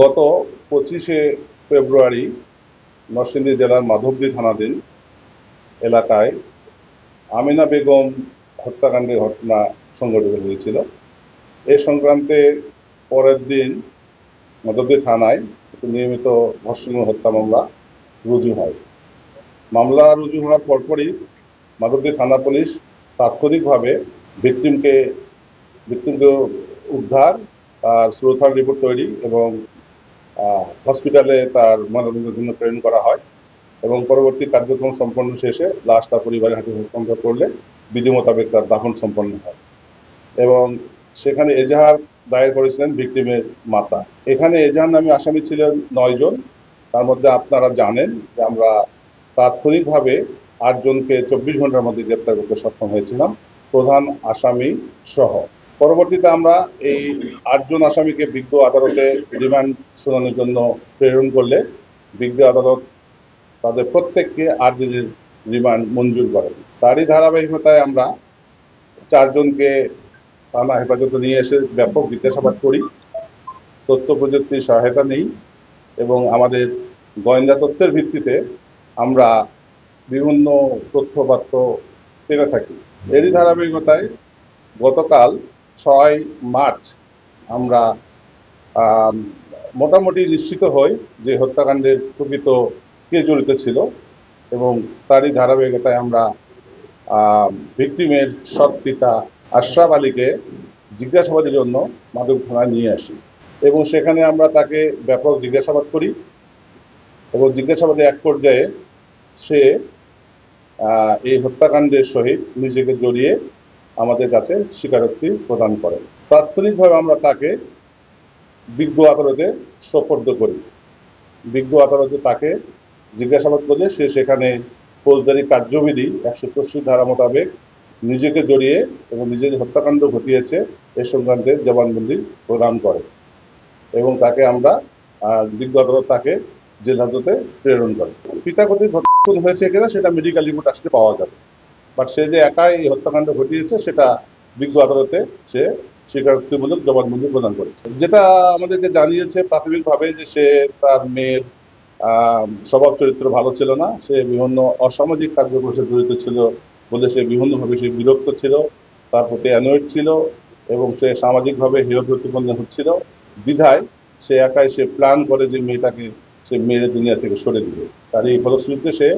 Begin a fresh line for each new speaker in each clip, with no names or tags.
গত 25শে ফেব্রুয়ারি নরসিংদী জেলার মাধবদী থানাধীন এলাকায় আমিনা বেগম হত্যাকাণ্ডের ঘটনা সংঘটিত হয়েছিল। এ সংক্রান্তে পরের দিন মাধবদী থানায় একটি নিয়মিত ধর্ষণ ও হত্যা মামলা রুজু হয়। মামলা রুজু হওয়ার পরপরই মাধবদী থানা পুলিশ তাৎক্ষণিকভাবে ভিকটিমকে ভিকটিমকে উদ্ধার, তার সুরক্ষার রিপোর্ট তৈরি এবং হসপিটালে তার ময়নাতদন্তের জন্য প্রেরণ করা হয় এবং পরবর্তী কার্যক্রম সম্পন্ন শেষে লাশটা পরিবারের হাতে হস্তান্তর করলে বিধি মোতাবেক তার দাফন সম্পন্ন হয় এবং সেখানে এজাহার দায়ের করেছিলেন ভিকটিমের মাতা। এখানে এজাহার নামে আসামি ছিলেন 9 জন। তার মধ্যে আপনারা জানেন যে আমরা তাৎক্ষণিকভাবে 8 জনকে 24 ঘন্টার মধ্যে গ্রেপ্তার করতে সক্ষম হয়েছিলাম, প্রধান আসামি সহ। পরবর্তীতে আমরা এই 8 জন আসামিকে বিজ্ঞ আদালতে রিমান্ড শুনানির জন্য প্রেরণ করলে বিজ্ঞ আদালত তাদের প্রত্যেককে 8 দিনের রিমান্ড মঞ্জুর করেন। তারই ধারাবাহিকতায় আমরা 4 জনকে থানা হেফাজতে নিয়ে এসে ব্যাপক জিজ্ঞাসাবাদ করি, তথ্য প্রযুক্তির সহায়তা নেই এবং আমাদের গোয়েন্দা তথ্যের ভিত্তিতে আমরা বিভিন্ন তথ্যপাত্র পেতে থাকি। এরই ধারাবাহিকতায় গতকাল 6 মার্চ আমরা মোটামুটি নিশ্চিত হই যে হত্যাকাণ্ডের প্রকৃত কে জড়িত ছিল এবং তারই ধারাবাহিকতায় আমরা ভিকটিমের সৎ পিতা আশরাফ আলীকে জিজ্ঞাসাবাদের জন্য মাধবদী থানায় নিয়ে আসি এবং সেখানে আমরা তাকে ব্যাপক জিজ্ঞাসাবাদ করি এবং জিজ্ঞাসাবাদে এক পর্যায়ে সে এই হত্যাকাণ্ডের সহিত নিজেকে জড়িয়ে আমাদের কাছে স্বীকারোক্তি প্রদান করেন। তাৎক্ষণিকভাবে আমরা তাকে বিজ্ঞ আদালতে সোপর্দ করি। বিজ্ঞ আদালতে তাকে জিজ্ঞাসাবাদ করলে সে সেখানে ফৌজদারি কার্যবিধি 164 ধারা মোতাবেক নিজেকে জড়িয়ে এবং নিজের হত্যাকাণ্ড ঘটিয়েছে এ সংক্রান্তে জবানবন্দি প্রদান করে এবং তাকে আমরা বিজ্ঞ আদালত তাকে জেল হাজতে প্রেরণ করে। পিতা কর্তৃক হত্যা হয়েছে কিনা সেটা মেডিকেল রিপোর্ট আসলে পাওয়া যাবে, বাট সে যে একাই এই হত্যাকাণ্ড ঘটিয়েছে সেটা বিজ্ঞ আদালতে সে স্বীকারোক্তিমূলক জবানবন্দি প্রদান করেছে। যেটা আমাদেরকে জানিয়েছে প্রাথমিকভাবে যে সে তার মেয়ের স্বভাব চরিত্র ভালো ছিল না, সে বিভিন্ন অসামাজিক কার্যক্রমে জড়িত ছিল বলে সে বিভিন্নভাবে সে বিরক্ত ছিল, তার প্রতি অ্যানয়েড ছিল এবং সে সামাজিকভাবে হেয় প্রতিপন্ন হচ্ছিল। বিধায় সে একাই সে প্ল্যান করে যে মেয়েটাকে সে মেয়ের দুনিয়া থেকে সরে দিবে। তার এই ফলশ্রুতিতে সে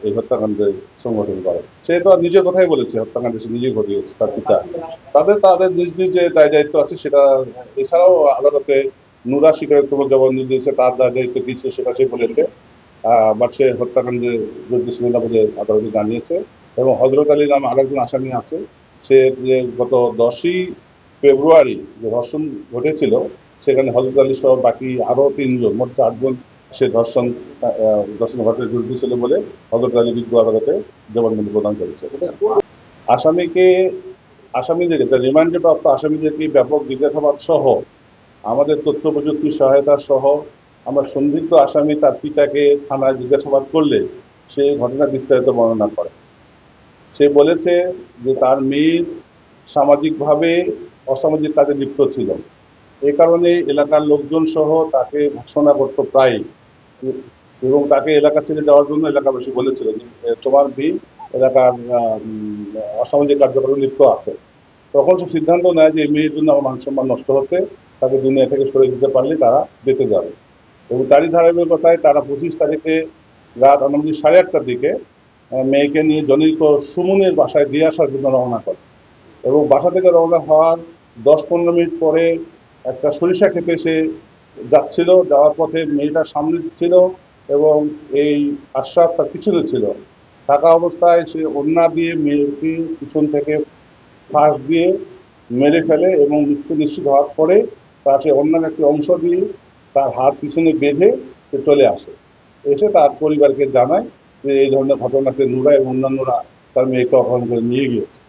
এই হত্যাকাণ্ডের সংগঠন করে। সে তো নিজের কথাই বলেছে হত্যাকাণ্ড সে নিজেই ঘটিয়েছে তার পিতা। তাদের নিজ নিজ যে দায় দায়িত্ব আছে সেটা, এছাড়াও আদালতে নুরা স্বীকারোক্তিমূলক জবানবন্দি দিয়েছে, তার দায় দায়িত্ব কি ছিল সেটা সে বলেছে, বাট সে হত্যাকাণ্ডে জড়িত ছিল না বলে আদালতে জানিয়েছে। এবং হজরত আলী নামে আরেকজন আসামি আছে, সে যে গত 10ই ফেব্রুয়ারি যে ধর্ষণ ঘটেছিল সেখানে হজরত আলী সহ বাকি আরও 3 জন, মোট 4 জন সে ধর্ষণ ঘটনায় জড়িত ছিল বলে হজরত আলী বিজ্ঞ আদালতে জবানবন্দি প্রদান করেছে। আসামিদের রিমান্ডে প্রাপ্ত আসামিদেরকে ব্যাপক জিজ্ঞাসাবাদ সহ আমাদের তথ্য প্রযুক্তির সহায়তা সহ আমরা সন্দিগ্ধ আসামি তার পিতাকে থানায় জিজ্ঞাসাবাদ করলে সে ঘটনা বিস্তারিত বর্ণনা করে। সে বলেছে যে তার মেয়ে সামাজিকভাবে অসামাজিক কাজে লিপ্ত ছিল, এ কারণে এলাকার লোকজন সহ তাকে ভৎসনা করতো প্রায় এবং তাকে এলাকা ছেড়ে যাওয়ার জন্য এলাকাবাসী বলেছিল যে তোমার মেয়ে এলাকার অসামাজিক কার্যক্রমে লিপ্ত আছে। তখন সে সিদ্ধান্ত নেয় যে এই মেয়ের জন্য আমার মান সম্মান নষ্ট হচ্ছে, তাকে দুনিয়া থেকে সরে দিতে পারলে তারা বেঁচে যাবে। এবং তারই ধারাবাহিকতায় তারা 25 তারিখে রাত 8:30টার দিকে মেয়েকে নিয়ে জনৈক সুমনের বাসায় দিয়ে আসার জন্য রওনা করে এবং বাসা থেকে রওনা হওয়ার 10-15 মিনিট পরে একটা সরিষা খেতে সে যাচ্ছিল। যাওয়ার পথে মেয়েটার সামনে ছিল এবং এই আশরাফ তার পিছনে ছিল। থাকা অবস্থায় সে ওড়না দিয়ে মেয়েকে পিছন থেকে ফাঁস দিয়ে মেরে ফেলে এবং মৃত্যু নিশ্চিত হওয়ার পরে তার সে অন্যান্য একটি অংশ দিয়ে তার হাত পিছনে বেঁধে সে চলে আসে। এসে তার পরিবারকে জানায় যে এই ধরনের ঘটনা সে নুরা এবং অন্যান্যরা তার মেয়েকে অপহরণ করে নিয়ে গিয়েছে।